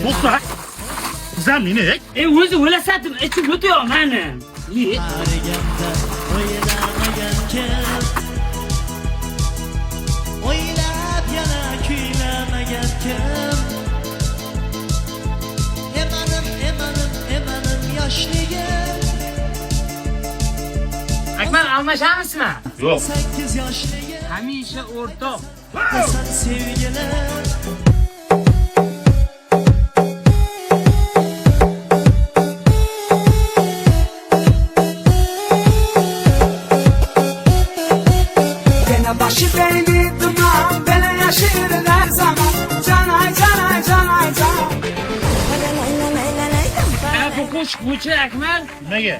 To'xta. Zaminek. O'zi o'lasatim, ichib o'tıyor meni. Qariganda o'ylamagan kim? O'ylab yana kuylamagan kim? Emanim yoshligim. Akmal almashamizmi? Yo'q. 8 yoshligim. Hamisha o'rtoq. Sen sevgilim. Başı beyni duman, beni yaşırır her zaman. Canay canay canay canay. Bu qo'shiq bo'yicha Akmal. Nega?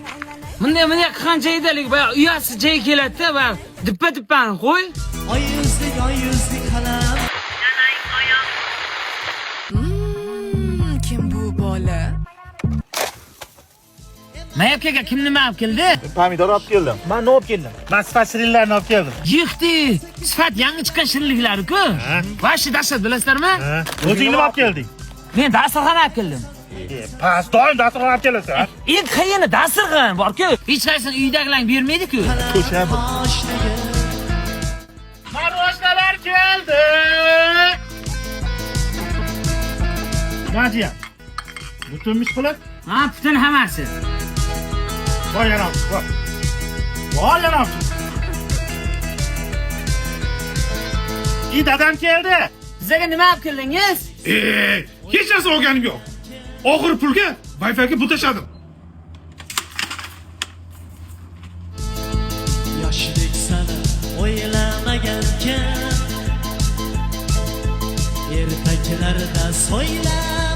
Bunday qancha edalik va uyasi joy keladi-da va dippa-dippani qo'y. Oy yüzlük halam. Kim bu bola? Mayapkaga kim nima olib keldi? Pomidor olib keldim. Men nima olib keldim? Men shirinlarni olib keldim. Yixti, sifat yangi chiqqan shirinliklar-ku. Va shu dahshat bilasizlarmi? O'zing nima olib kelding? Men dasturxon olib keldim. Pas doim dasturxon olib kelasan. Eng qiyini dasturxon bor-ku. Hech qaysini uydagilar bermaydi-ku. Ko'sham. Maroshalar keldi. Majia. Butunmish qilib? Ha, butun hammasi. Voy yana. Voy yana. Dadam keldi. Bizga nima olib keldingiz? Hech narsa olganim yo'q. Oxir pulga Wi-Fi'ga pul tashladim. Yoshlik sana o'ylamagan kim? Ertaklarda so'ylab